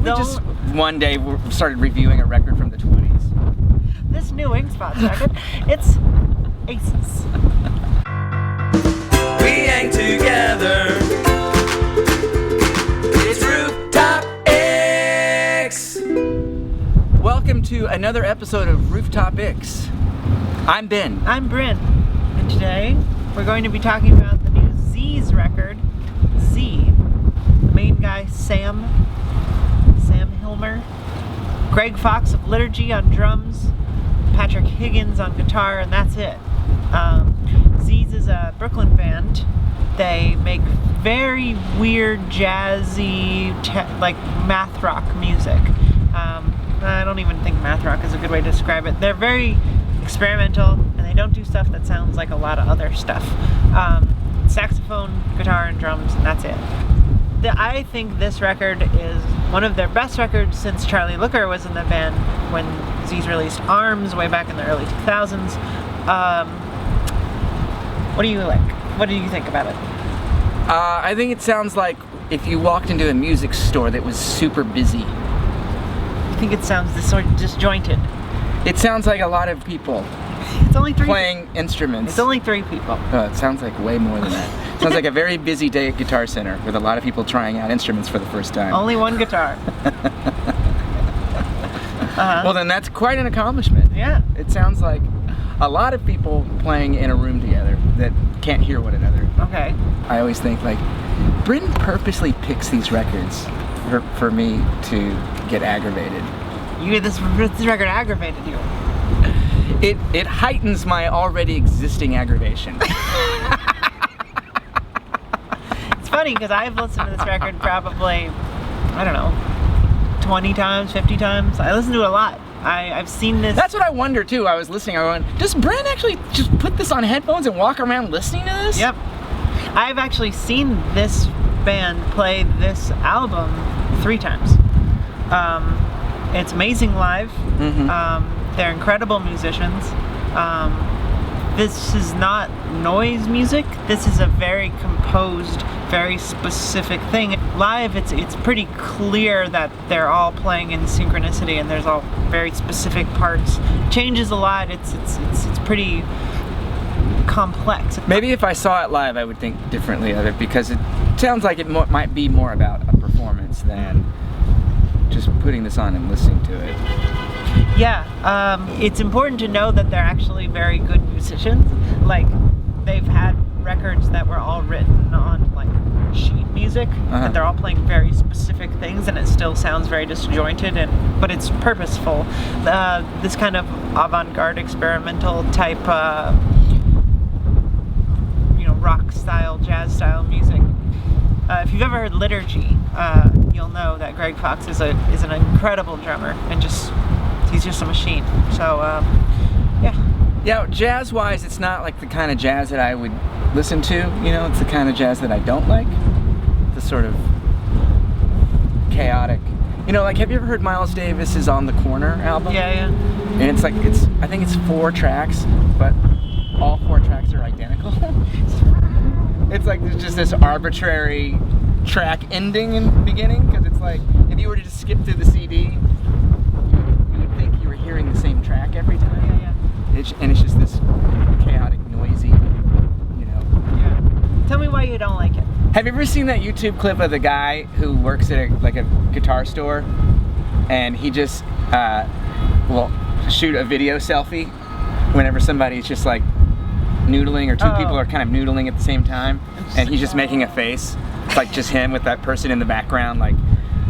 we just one day started reviewing a record from the 20s. This new Ink Spots record, it's aces. We hang together. It's Rooftop ICKS. Welcome to another episode of Rooftop ICKS. I'm Ben. I'm Bryn. And today we're going to be talking about the new Z's record, Z. The main guy, Sam Hilmer. Greg Fox of Liturgy on drums. Patrick Higgins on guitar, and that's it. Z's is a Brooklyn band. They make very weird, jazzy, like math rock music. I don't even think math rock is a good way to describe it. They're very experimental, and they don't do stuff that sounds like a lot of other stuff. Saxophone, guitar, and drums, and that's it. I think this record is one of their best records since Charlie Looker was in the band when Z's released Arms way back in the early 2000s. What do you like? What do you think about it? I think it sounds like if you walked into a music store that was super busy. I think it sounds disjointed. It sounds like a lot of people. It's only three playing instruments. It's only 3 people. Oh, it sounds like way more than that. It sounds like a very busy day at Guitar Center with a lot of people trying out instruments for the first time. Only one guitar. Well, then that's quite an accomplishment. Yeah. It sounds like a lot of people playing in a room together that can't hear one another. Okay. I always think, like, Bryn purposely picks these records for me to get aggravated. This record aggravated you. It heightens my already existing aggravation. It's funny because I've listened to this record probably, I don't know, 20 times, 50 times. I listen to it a lot. I've seen this. That's what I wonder too. I was listening, I went, does Bryn actually just put this on headphones and walk around listening to this? Yep. I've actually seen this band play this album 3 times. It's amazing live. Mm-hmm. They're incredible musicians. This is not noise music. This is a very composed, very specific thing. Live, it's pretty clear that they're all playing in synchronicity, and there's all very specific parts. It changes a lot. It's pretty complex. Maybe if I saw it live, I would think differently of it, because it sounds like it might be more about a performance than just putting this on and listening to it. Yeah, it's important to know that they're actually very good musicians. Like, they've had records that were all written on, like, sheet music, and they're all playing very specific things, and it still sounds very disjointed, but it's purposeful. This kind of avant-garde experimental type, rock style, jazz style music. If you've ever heard Liturgy, you'll know that Greg Fox is an incredible drummer, and he's just a machine. So, yeah. Yeah, jazz-wise, it's not like the kind of jazz that I would listen to. It's the kind of jazz that I don't like. The sort of chaotic. Like, have you ever heard Miles Davis's On the Corner album? Yeah. And it's like, I think it's 4 tracks, but all 4 tracks are identical. It's like there's just this arbitrary track ending and beginning, because it's like, if you were to just skip through the CD, you would think you were hearing the same track every time. Yeah. And it's just this chaotic, noisy, Yeah. Tell me why you don't like it. Have you ever seen that YouTube clip of the guy who works at a guitar store, and he just will shoot a video selfie whenever somebody's just like noodling, or 2 people are kind of noodling at the same time, and he's just making a face. It's like just him with that person in the background, like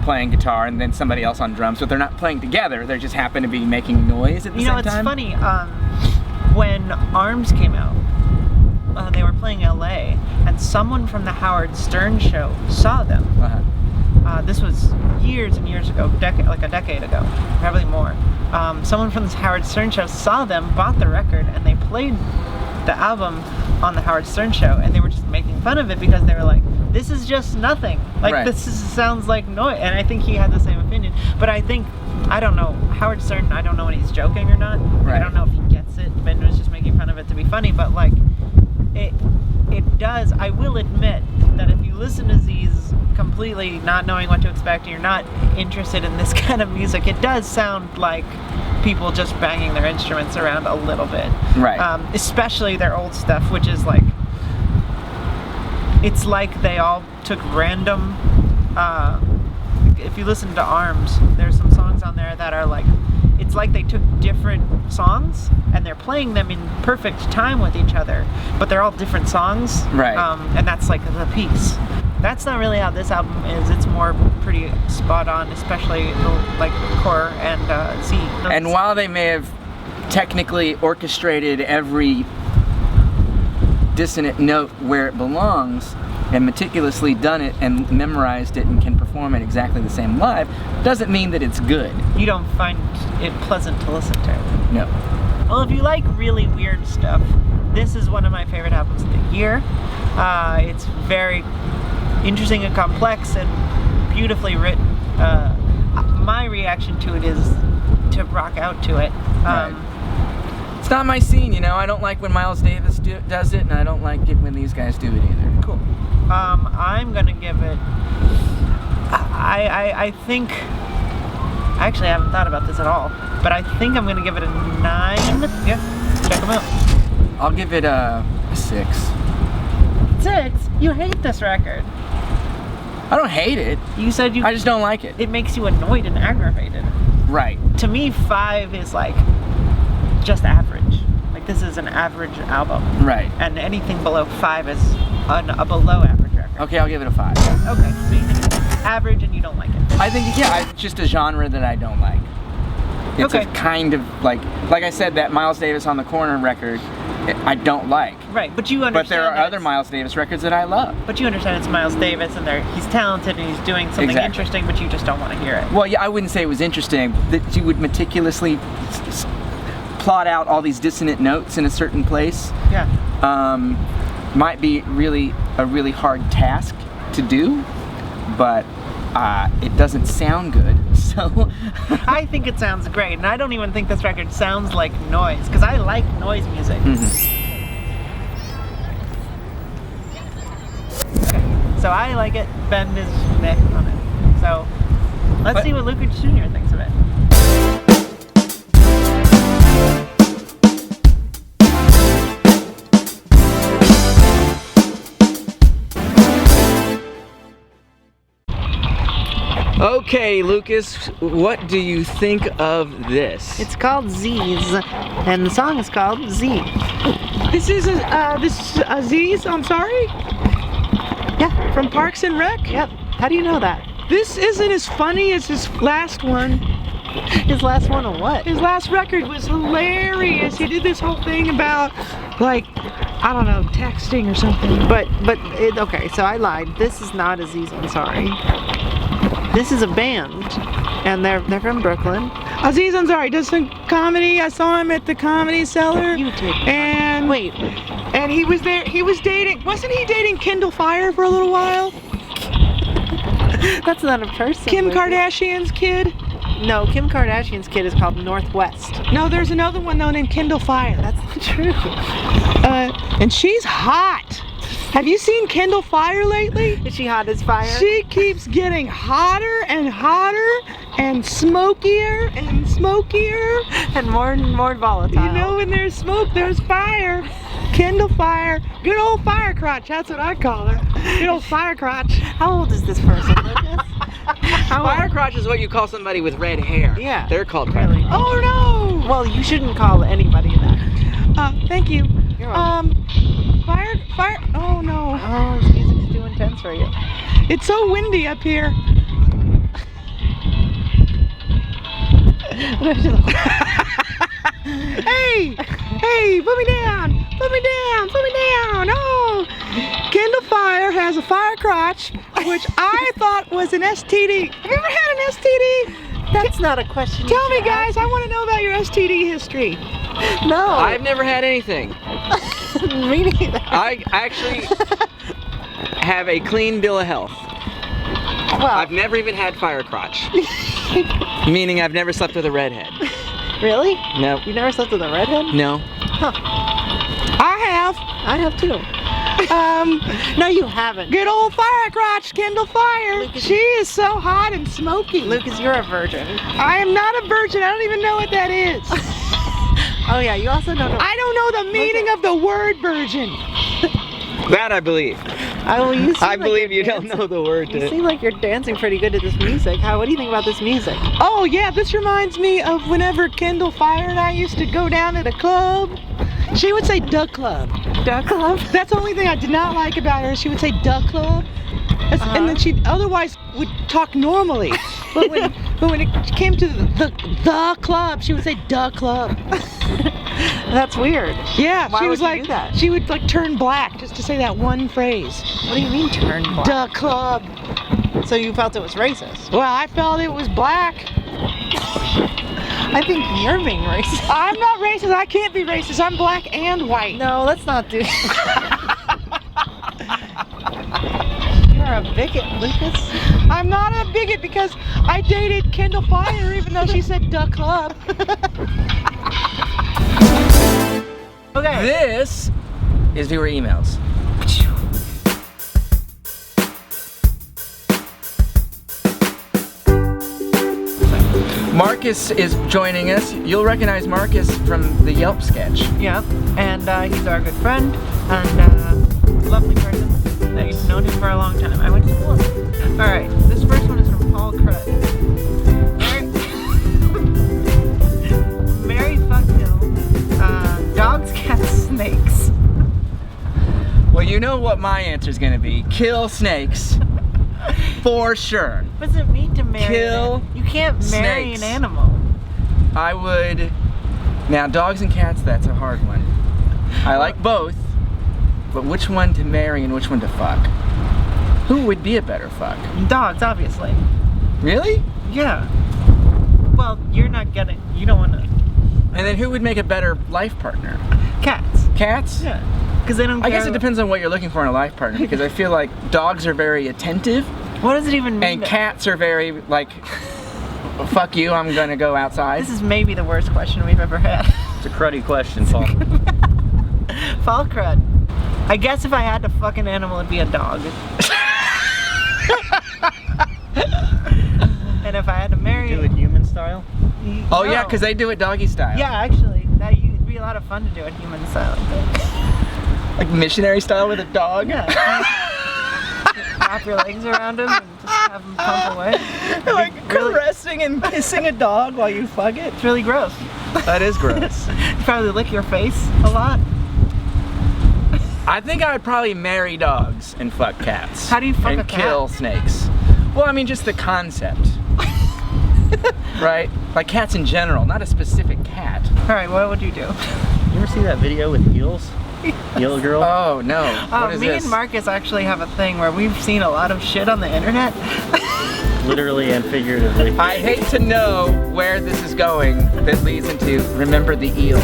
playing guitar, and then somebody else on drums, but they're not playing together, they just happen to be making noise at the same time. It's funny, when Arms came out, they were playing LA, and someone from the Howard Stern show saw them. This was years and years ago, like a decade ago, probably more. Someone from the Howard Stern show saw them, bought the record, and they played the album on the Howard Stern show, and they were just making fun of it because they were like, this is just nothing. Like, right. Sounds like noise. And I think he had the same opinion. But I don't know, Howard Stern, I don't know when he's joking or not. Right. I don't know if he gets it. Ben was just making fun of it to be funny, but like, it does, I will admit that if you listen to Z's completely not knowing what to expect, and you're not interested in this kind of music, it does sound like people just banging their instruments around a little bit. Right. Especially their old stuff, which is like, it's like they all took random, if you listen to Arms, there's some songs on there that are like, it's like they took different songs and they're playing them in perfect time with each other, but they're all different songs. Right. And that's like the piece. That's not really how this album is. It's more pretty spot on, especially like core and Z. And while they may have technically orchestrated every dissonant note where it belongs and meticulously done it and memorized it and can perform it exactly the same live, doesn't mean that it's good. You don't find it pleasant to listen to. No. Well, if you like really weird stuff, this is one of my favorite albums of the year. It's very interesting and complex and beautifully written. My reaction to it is to rock out to it. It's not my scene, you know. I don't like when Miles Davis does it, and I don't like it when these guys do it either. Cool. I'm gonna give it. I think. Actually, I haven't thought about this at all, but I think I'm gonna give it a 9. Yeah, check them out. I'll give it a 6. 6? You hate this record. I don't hate it. You said you. I just don't like it. It makes you annoyed and aggravated. Right. To me, 5 is like just average. Like, this is an average album. Right. And anything below 5 is a below average record. Okay, I'll give it a 5. Okay, so you think it's average and you don't like it. I think, yeah, it's just a genre that I don't like. It's okay. a kind of like I said, that Miles Davis on the Corner record, I don't like. Right, but you understand. But there are other Miles Davis records that I love. But you understand it's Miles Davis, and he's talented and he's doing something interesting, but you just don't want to hear it. Well, yeah, I wouldn't say it was interesting. That you would meticulously plot out all these dissonant notes in a certain place. Yeah. Might be a really hard task to do, but it doesn't sound good. So I think it sounds great, and I don't even think this record sounds like noise, because I like noise music. So I like it. Ben is meh on it. So let's see what Lucas Jr. thinks of it. Okay, Lucas, what do you think of this? It's called Z's, and the song is called Z. This is Aziz Ansari? Yeah. From Parks and Rec? Yep. How do you know that? This isn't as funny as his last one. His last one or what? His last record was hilarious. He did this whole thing about, like, I don't know, texting or something. Okay, so I lied. This is not Aziz Ansari. This is a band, and they're from Brooklyn. Aziz Ansari does some comedy. I saw him at the Comedy Cellar. You did. And wait. And he was there. He was dating. Wasn't he dating Kendall Fire for a little while? That's not a person. Kim Kardashian's kid? No, Kim Kardashian's kid is called Northwest. No, there's another one though named Kendall Fire. That's not true. And she's hot. Have you seen Kendall Fire lately? Is she hot as fire? She keeps getting hotter and hotter and smokier and smokier. And more volatile. You know, when there's smoke, there's fire. Kendall Fire. Good old fire crotch, that's what I call her. Good old fire crotch. How old is this person, Lucas? Fire crotch is what you call somebody with red hair. Yeah. They're called really. Oh no! Well, you shouldn't call anybody that. Thank you. You're welcome. Fire, oh no. Oh, this music's too intense for you. It's so windy up here. Hey, put me down, put me down, put me down. Oh, Kendall Fire has a fire crotch, which I thought was an STD. Have you ever had an STD? That's not a question. Tell me, guys, I want to know about your STD history. No. I've never had anything. Me neither. I actually have a clean bill of health. Well, I've never even had fire crotch. Meaning I've never slept with a redhead. Really? No. You never slept with a redhead? No. Huh. I have too. No, you haven't. Good old fire crotch, Kindle Fire. Lucas- She is so hot and smoky. Lucas, you're a virgin. I am not a virgin. I don't even know what that is. Oh yeah, you also don't know. I don't know the meaning of the word virgin. That I believe. You seem I like believe you're you don't dancing- know the word. You seem like you're dancing pretty good to this music. What do you think about this music? Oh yeah, this reminds me of whenever Kindle Fire and I used to go down to the club. She would say Duck Club. Duck Club? That's the only thing I did not like about her. She would say Duck Club. And then she otherwise would talk normally. But when it came to the club, she would say Duck Club. That's weird. Yeah, Why she would was you like do that? she would like turn black just to say that one phrase. What do you mean turn black? Duck Club. So you felt it was racist? Well, I felt it was black. I think you're being racist. I'm not racist. I can't be racist. I'm black and white. No, let's not do You're a bigot, Lucas. I'm not a bigot because I dated Kindle Fire even though she said Duck Club. Okay. This is viewer emails. Marcus is joining us. You'll recognize Marcus from the Yelp sketch. Yeah, and he's our good friend and lovely person. I've known him for a long time. I went to school with him. All right, this first one is from Paul Crud. Mary Fuckhill, dogs, cats, snakes. Well, you know what my answer is going to be. Kill snakes. For sure. What does it mean to marry? Kill You can't marry snakes. an animal. I would. Now, dogs and cats, that's a hard one. I like both, but which one to marry and which one to fuck? Who would be a better fuck? Dogs, obviously. Really? Yeah. Well, you're not getting. You don't want to. And then who would make a better life partner? Cats. Cats? Yeah. Because they don't. I guess care it depends on what you're looking for in a life partner, because I feel like dogs are very attentive What does it even mean? and cats are very like, fuck you, I'm gonna go outside. This is maybe the worst question we've ever had. It's a cruddy question, Paul. Fall crud. I guess if I had to fuck an animal, it'd be a dog. And if I had to marry, Do it human style? Oh yeah, no. because they do it doggy style. Yeah, actually, that'd be a lot of fun to do it human style. Like missionary style with a dog. Yeah. Wrap your legs around him and just have him pump away. Like Really? caressing and kissing a dog while you fuck it. It's really gross. That is gross. You probably lick your face a lot. I think I would probably marry dogs and fuck cats. How do you fuck and a cat? kill snakes? Well, I mean, just the concept. Right? Like cats in general, not a specific cat. All right, what would you do? You ever see that video with eels? Eel girl? Oh no. What is Me this? and Marcus actually have a thing where we've seen a lot of shit on the internet. Literally and figuratively. I hate to know where this is going that leads into remember the eel.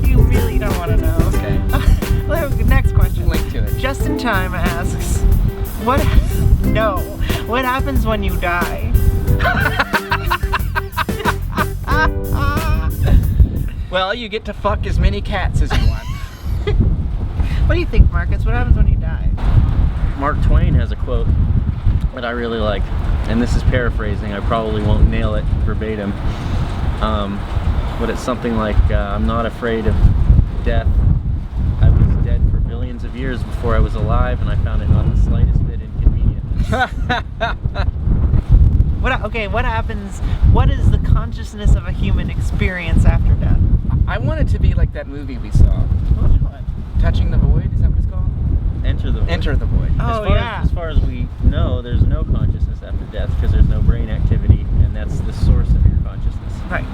You really don't want to know. Okay. Well, next question. Link to it. Just in Time asks, what happens when you die? Well, you get to fuck as many cats as you want. What do you think, Marcus? What happens when you die? Mark Twain has a quote that I really like, and this is paraphrasing. I probably won't nail it verbatim, but it's something like, I'm not afraid of death. I was dead for billions of years before I was alive, and I found it not the slightest bit inconvenient. What happens? What is the consciousness of a human experience after death? I want it to be like that movie we saw. Which one? Touching the Void, is that what it's called? Enter the void. Enter the Void. Oh, As far as we know, there's no consciousness after death because there's no brain activity, and that's the source of your consciousness. Right.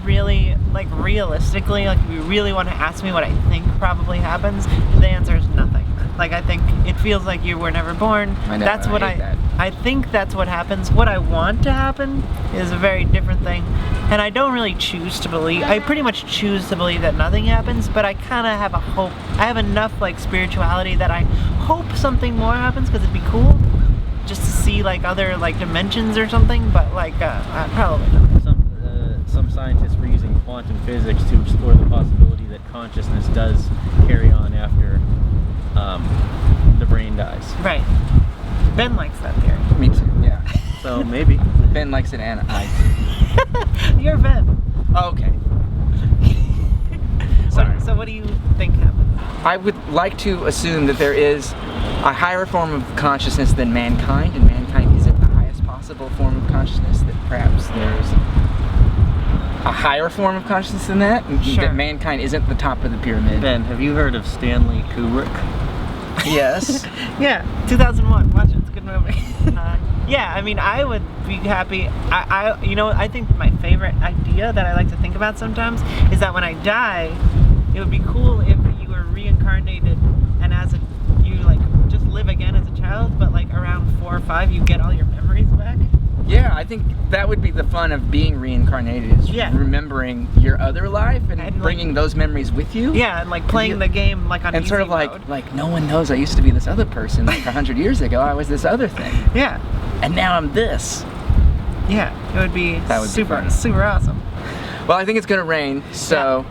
Really, like realistically, like if you really want to ask me what I think probably happens, the answer is nothing. Like I think it feels like you were never born. I know, That's what I hate that. I think that's what happens. What I want to happen is a very different thing. And I don't really choose to believe. I pretty much choose to believe that nothing happens, but I kind of have a hope. I have enough like spirituality that I hope something more happens because it'd be cool just to see like other like dimensions or something, but like probably not. Some scientists were using quantum physics to explore the possibility that consciousness does carry on after brain dies. Right. Ben likes that theory. Me too. Yeah. So maybe. Ben likes it, and I do. You're Ben. Oh, okay. Sorry. So what do you think happens? I would like to assume that there is a higher form of consciousness than mankind, and mankind isn't the highest possible form of consciousness, that perhaps there's a higher form of consciousness than that, and Sure. that mankind isn't the top of the pyramid. Ben, have you heard of Stanley Kubrick? Yes. Yeah, 2001. Watch it. It's a good movie. Yeah, I mean, I would be happy. I think my favorite idea that I like to think about sometimes is that when I die, it would be cool if you were reincarnated and you like just live again as a child, but like around 4 or 5, you get all your memories back. Yeah, I think that would be the fun of being reincarnated, is Yeah. remembering your other life and And, like, bringing those memories with you. Yeah, and like playing the game like on And sort of easy like, mode. no one knows I used to be this other person. Like 100 years ago, I was this other thing. Yeah, And now I'm this. yeah, it would be That would be super, fun. super awesome. Well, I think it's going to rain, so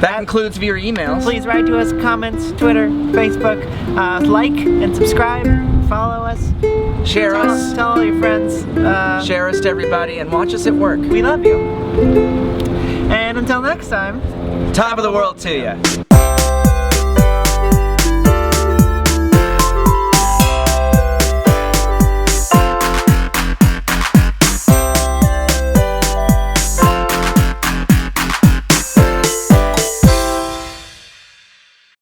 that concludes viewer emails. Please write to us, comments, Twitter, Facebook, like and subscribe, follow us, Share us. tell all your friends. Share us to everybody, and watch us at work. We love you. And until next time. Top of the world to you.